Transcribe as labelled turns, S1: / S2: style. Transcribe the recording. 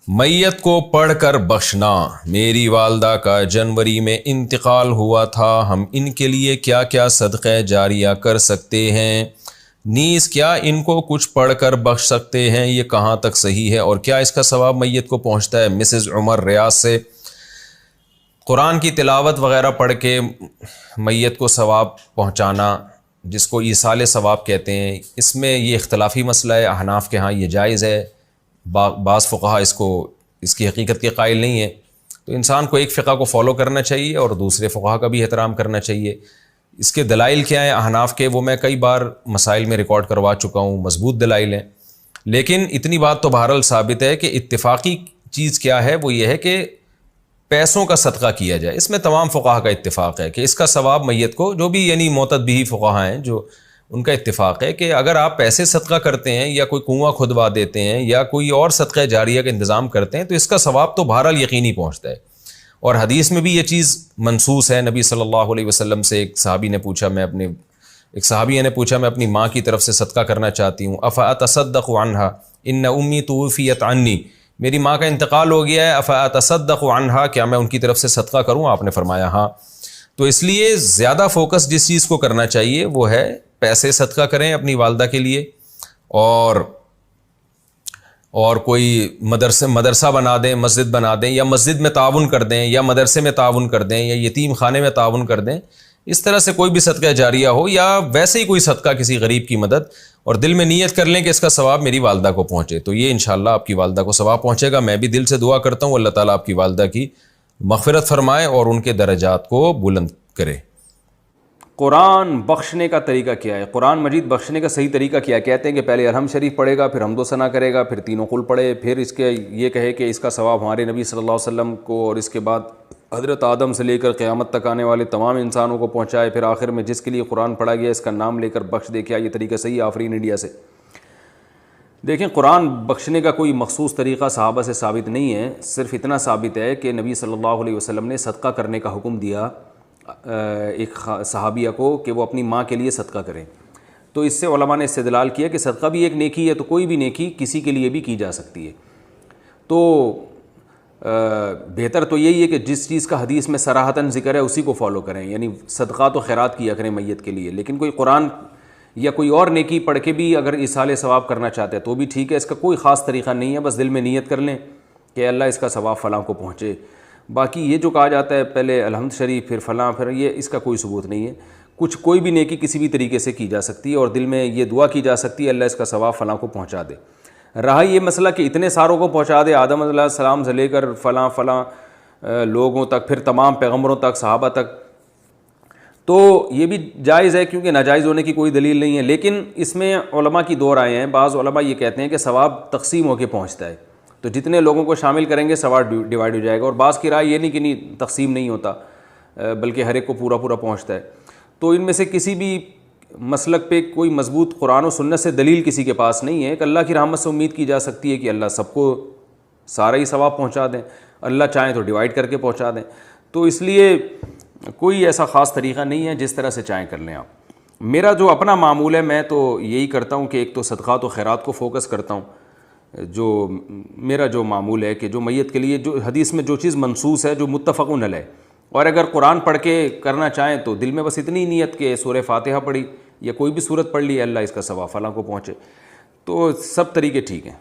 S1: میت کو پڑھ کر بخشنا۔ میری والدہ کا جنوری میں انتقال ہوا تھا، ہم ان کے لیے کیا کیا صدقہ جاریہ کر سکتے ہیں؟ نیز کیا ان کو کچھ پڑھ کر بخش سکتے ہیں؟ یہ کہاں تک صحیح ہے اور کیا اس کا ثواب میت کو پہنچتا ہے؟ مسز عمر ریاض سے۔ قرآن کی تلاوت وغیرہ پڑھ کے میت کو ثواب پہنچانا، جس کو ایصال ثواب کہتے ہیں، اس میں یہ اختلافی مسئلہ ہے۔ احناف کے ہاں یہ جائز ہے، بعض فقہا اس کی حقیقت کے قائل نہیں ہیں۔ تو انسان کو ایک فقہ کو فالو کرنا چاہیے اور دوسرے فقہا کا بھی احترام کرنا چاہیے۔ اس کے دلائل کیا ہیں احناف کے، وہ میں کئی بار مسائل میں ریکارڈ کروا چکا ہوں، مضبوط دلائل ہیں۔ لیکن اتنی بات تو بہرحال ثابت ہے کہ اتفاقی چیز کیا ہے، وہ یہ ہے کہ پیسوں کا صدقہ کیا جائے۔ اس میں تمام فقہا کا اتفاق ہے کہ اس کا ثواب میت کو، جو بھی یعنی معتد بھی فقہا ہیں، جو ان کا اتفاق ہے کہ اگر آپ پیسے صدقہ کرتے ہیں یا کوئی کنواں کھدوا دیتے ہیں یا کوئی اور صدقہ جاریہ کا انتظام کرتے ہیں تو اس کا ثواب تو بہرحال یقینی پہنچتا ہے۔ اور حدیث میں بھی یہ چیز منصوص ہے۔ نبی صلی اللہ علیہ وسلم سے ایک صحابیہ نے پوچھا میں اپنی ماں کی طرف سے صدقہ کرنا چاہتی ہوں، افاتصدق عنہا ان امی توفیت عنی، میری ماں کا انتقال ہو گیا ہے، افاتصدق عنہا، کیا میں ان کی طرف سے صدقہ کروں؟ آپ نے فرمایا ہاں۔ تو اس لیے زیادہ فوکس جس چیز کو کرنا چاہیے وہ ہے پیسے صدقہ کریں اپنی والدہ کے لیے، اور کوئی مدرسہ بنا دیں، مسجد بنا دیں، یا مسجد میں تعاون کر دیں، یا مدرسے میں تعاون کر دیں، یا یتیم خانے میں تعاون کر دیں۔ اس طرح سے کوئی بھی صدقہ جاریہ ہو، یا ویسے ہی کوئی صدقہ کسی غریب کی مدد، اور دل میں نیت کر لیں کہ اس کا ثواب میری والدہ کو پہنچے، تو یہ انشاءاللہ آپ کی والدہ کو ثواب پہنچے گا۔ میں بھی دل سے دعا کرتا ہوں اللہ تعالیٰ آپ کی والدہ کی مغفرت فرمائے اور ان کے درجات کو بلند کرے۔
S2: قرآن بخشنے کا طریقہ کیا ہے؟ قرآن مجید بخشنے کا صحیح طریقہ کیا ہے؟ کہتے ہیں کہ پہلے الحمد شریف پڑھے گا، پھر حمد و ثنا کرے گا، پھر تینوں قل پڑھے، پھر اس کے یہ کہے کہ اس کا ثواب ہمارے نبی صلی اللہ علیہ وسلم کو اور اس کے بعد حضرت آدم سے لے کر قیامت تک آنے والے تمام انسانوں کو پہنچائے، پھر آخر میں جس کے لیے قرآن پڑھا گیا اس کا نام لے کر بخش دے۔ کیا یہ طریقہ صحیح ہے؟ آفرین انڈیا سے۔ دیکھیں، قرآن بخشنے کا کوئی مخصوص طریقہ صحابہ سے ثابت نہیں ہے، صرف اتنا ثابت ہے کہ نبی صلی اللہ علیہ وسلم نے صدقہ کرنے کا حکم دیا ایک صحابیہ کو کہ وہ اپنی ماں کے لیے صدقہ کریں۔ تو اس سے علماء نے استدلال کیا کہ صدقہ بھی ایک نیکی ہے، تو کوئی بھی نیکی کسی کے لیے بھی کی جا سکتی ہے۔ تو بہتر تو یہی ہے کہ جس چیز کا حدیث میں صراحتاً ذکر ہے اسی کو فالو کریں، یعنی صدقات و خیرات کیا کریں میت کے لیے۔ لیکن کوئی قرآن یا کوئی اور نیکی پڑھ کے بھی اگر ایصال ثواب کرنا چاہتے ہیں تو بھی ٹھیک ہے، اس کا کوئی خاص طریقہ نہیں ہے، بس دل میں نیت کر لیں کہ اللہ اس کا ثواب فلاں کو پہنچے۔ باقی یہ جو کہا جاتا ہے پہلے الحمد شریف پھر فلاں پھر یہ، اس کا کوئی ثبوت نہیں ہے۔ کوئی بھی نیکی کسی بھی طریقے سے کی جا سکتی ہے اور دل میں یہ دعا کی جا سکتی ہے اللہ اس کا ثواب فلاں کو پہنچا دے۔ رہا یہ مسئلہ کہ اتنے ساروں کو پہنچا دے، آدم علیہ السلام سے لے کر فلاں لوگوں تک، پھر تمام پیغمبروں تک، صحابہ تک، تو یہ بھی جائز ہے کیونکہ ناجائز ہونے کی کوئی دلیل نہیں ہے۔ لیکن اس میں علماء کی دو رائے ہیں۔ بعض علماء یہ کہتے ہیں کہ ثواب تقسیم ہو کے پہنچتا ہے، تو جتنے لوگوں کو شامل کریں گے ثواب ڈیوائڈ ہو جائے گا، اور بعض کی رائے یہ نہیں کہ نہیں تقسیم نہیں ہوتا بلکہ ہر ایک کو پورا پہنچتا ہے۔ تو ان میں سے کسی بھی مسلک پہ کوئی مضبوط قرآن و سنت سے دلیل کسی کے پاس نہیں ہے۔ کہ اللہ کی رحمت سے امید کی جا سکتی ہے کہ اللہ سب کو سارا ہی ثواب پہنچا دیں، اللہ چاہیں تو ڈیوائڈ کر کے پہنچا دیں۔ تو اس لیے کوئی ایسا خاص طریقہ نہیں ہے، جس طرح سے چاہیں کر لیں آپ۔ میرا جو اپنا معمول ہے، میں تو یہی کرتا ہوں کہ ایک تو صدقات و خیرات کو فوکس کرتا ہوں، جو میرا جو معمول ہے کہ جو میت کے لیے جو حدیث میں جو چیز منصوص ہے، جو متفقون علیہ، اور اگر قرآن پڑھ کے کرنا چاہیں تو دل میں بس اتنی نیت کہ سورہ فاتحہ پڑھی یا کوئی بھی سورت پڑھ لی، اللہ اس کا ثواب فلاں کو پہنچے، تو سب طریقے ٹھیک ہیں۔